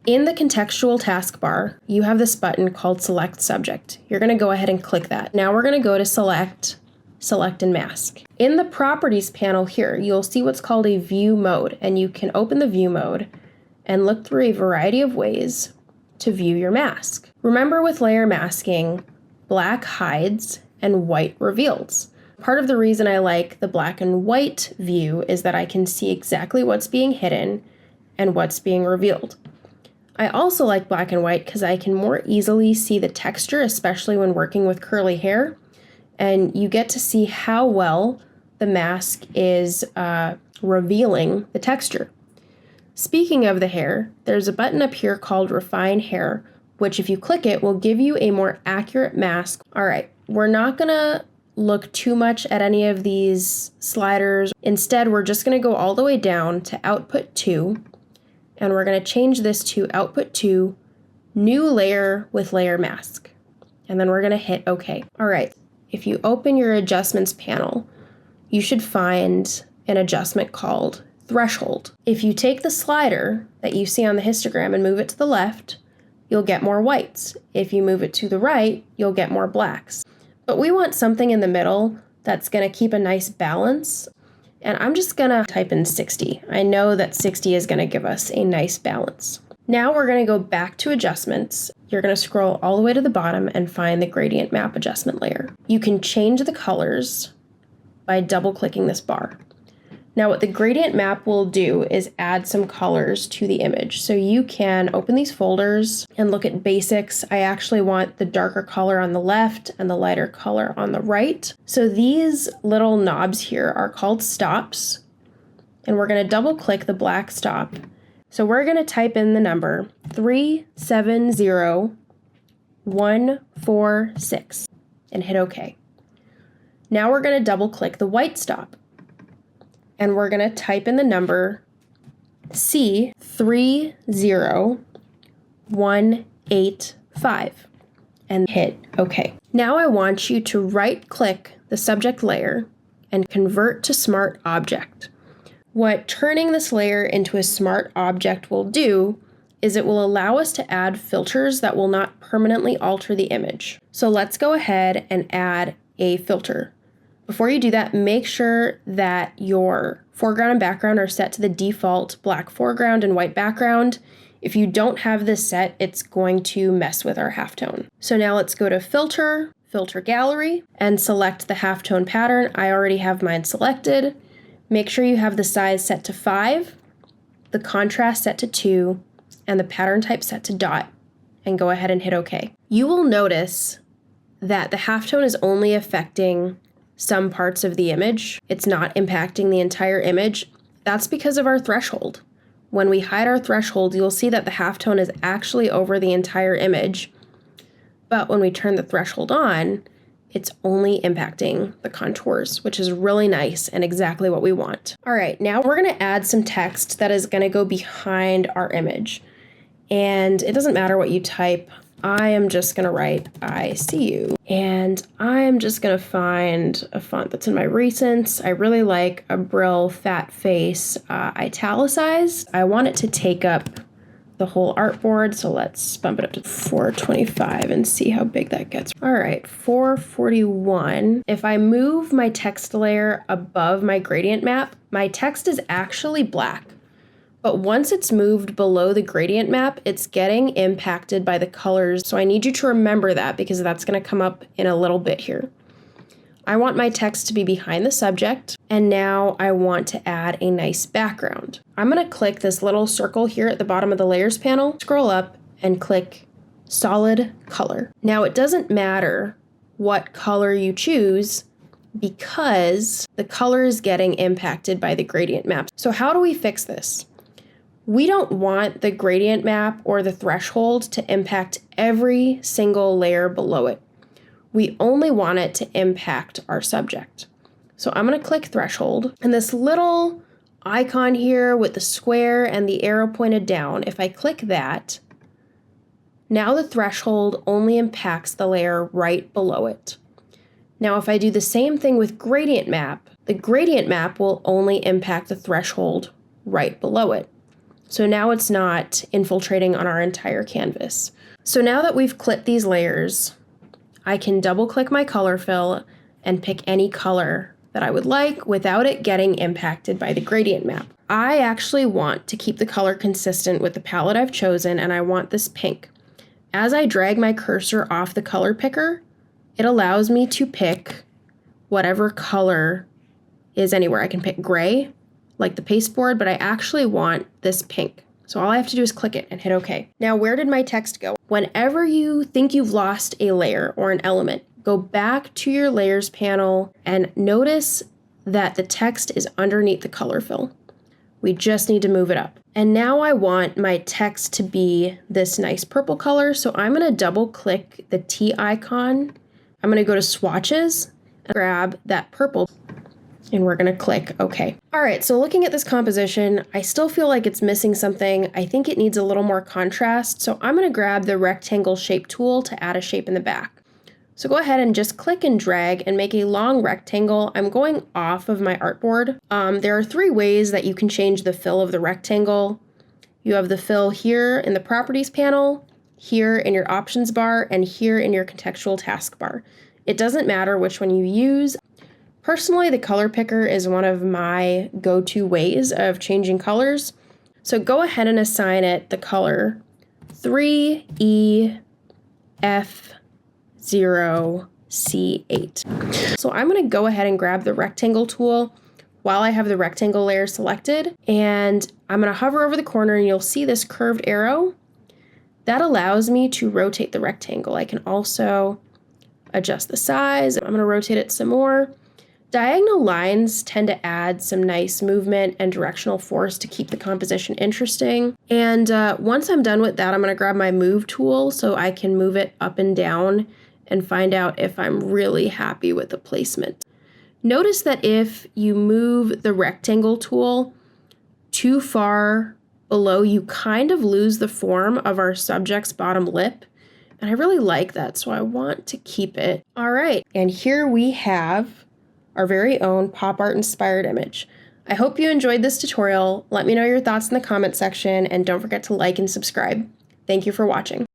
In the contextual taskbar, you have this button called Select Subject. You're going to go ahead and click that. Now we're going to go to Select and Mask. In the Properties panel here, you'll see what's called a View Mode, and you can open the View Mode and look through a variety of ways to view your mask. Remember, with layer masking, black hides and white reveals. Part of the reason I like the black and white view is that I can see exactly what's being hidden and what's being revealed. I also like black and white because I can more easily see the texture, especially when working with curly hair, and you get to see how well the mask is revealing the texture. Speaking of the hair, there's a button up here called Refine Hair, which if you click it will give you a more accurate mask. All right, we're not gonna look too much at any of these sliders. Instead, we're just gonna go all the way down to Output 2, and we're gonna change this to Output 2, New Layer with Layer Mask. And then we're gonna hit OK. All right, if you open your adjustments panel, you should find an adjustment called Threshold. If you take the slider that you see on the histogram and move it to the left, you'll get more whites. If you move it to the right, you'll get more blacks. But we want something in the middle that's gonna keep a nice balance. And I'm just gonna type in 60. I know that 60 is gonna give us a nice balance. Now we're gonna go back to adjustments. You're gonna scroll all the way to the bottom and find the gradient map adjustment layer. You can change the colors by double clicking this bar. Now what the gradient map will do is add some colors to the image. So you can open these folders and look at basics. I actually want the darker color on the left and the lighter color on the right. So these little knobs here are called stops, and we're gonna double click the black stop. So we're gonna type in the number 370146 and hit OK. Now we're gonna double click the white stop, and we're gonna type in the number C30185 and hit OK. Now I want you to right-click the subject layer and convert to Smart Object. What turning this layer into a smart object will do is it will allow us to add filters that will not permanently alter the image. So let's go ahead and add a filter. Before you do that, make sure that your foreground and background are set to the default black foreground and white background. If you don't have this set, it's going to mess with our halftone. So now let's go to Filter, Filter Gallery, and select the halftone pattern. I already have mine selected. Make sure you have the size set to 5, the contrast set to 2, and the pattern type set to dot, and go ahead and hit OK. You will notice that the halftone is only affecting some parts of the image. It's not impacting the entire image. That's because of our threshold. When we hide our threshold, you'll see that the halftone is actually over the entire image. But when we turn the threshold on, it's only impacting the contours, which is really nice and exactly what we want. All right, now we're gonna add some text that is gonna go behind our image. And it doesn't matter what you type. I am just gonna write, I see you. And I'm just gonna find a font that's in my recents. I really like a Brill Fat Face italicized. I want it to take up the whole artboard, so let's bump it up to 425 and see how big that gets. All right, 441. If I move my text layer above my gradient map, my text is actually black. But once it's moved below the gradient map, it's getting impacted by the colors. So I need you to remember that because that's gonna come up in a little bit here. I want my text to be behind the subject, and now I want to add a nice background. I'm gonna click this little circle here at the bottom of the layers panel, scroll up and click solid color. Now it doesn't matter what color you choose because the color is getting impacted by the gradient map. So how do we fix this? We don't want the gradient map or the threshold to impact every single layer below it. We only want it to impact our subject. So I'm gonna click threshold, and this little icon here with the square and the arrow pointed down, if I click that, now the threshold only impacts the layer right below it. Now if I do the same thing with gradient map, the gradient map will only impact the threshold right below it. So now it's not infiltrating on our entire canvas. So now that we've clipped these layers, I can double click my color fill and pick any color that I would like without it getting impacted by the gradient map. I actually want to keep the color consistent with the palette I've chosen, and I want this pink. As I drag my cursor off the color picker, it allows me to pick whatever color is anywhere. I can pick gray, like the pasteboard, but I actually want this pink. So all I have to do is click it and hit OK. Now, where did my text go? Whenever you think you've lost a layer or an element, go back to your layers panel and notice that the text is underneath the color fill. We just need to move it up. And now I want my text to be this nice purple color. So I'm going to double click the T icon. I'm going to go to swatches and grab that purple. And we're going to click OK. All right, so looking at this composition, I still feel like it's missing something. I think it needs a little more contrast. So I'm going to grab the rectangle shape tool to add a shape in the back. So go ahead and just click and drag and make a long rectangle. I'm going off of my artboard. There are 3 ways that you can change the fill of the rectangle. You have the fill here in the properties panel, here in your options bar, and here in your contextual taskbar. It doesn't matter which one you use. Personally, the color picker is one of my go-to ways of changing colors. So go ahead and assign it the color 3EF0C8. So I'm going to go ahead and grab the rectangle tool while I have the rectangle layer selected, and I'm going to hover over the corner and you'll see this curved arrow. That allows me to rotate the rectangle. I can also adjust the size. I'm going to rotate it some more. Diagonal lines tend to add some nice movement and directional force to keep the composition interesting. And once I'm done with that, I'm going to grab my move tool so I can move it up and down and find out if I'm really happy with the placement. Notice that if you move the rectangle tool too far below, you kind of lose the form of our subject's bottom lip. And I really like that, so I want to keep it. All right, and here we have our very own pop art inspired image. I hope you enjoyed this tutorial. Let me know your thoughts in the comment section, and don't forget to like and subscribe. Thank you for watching.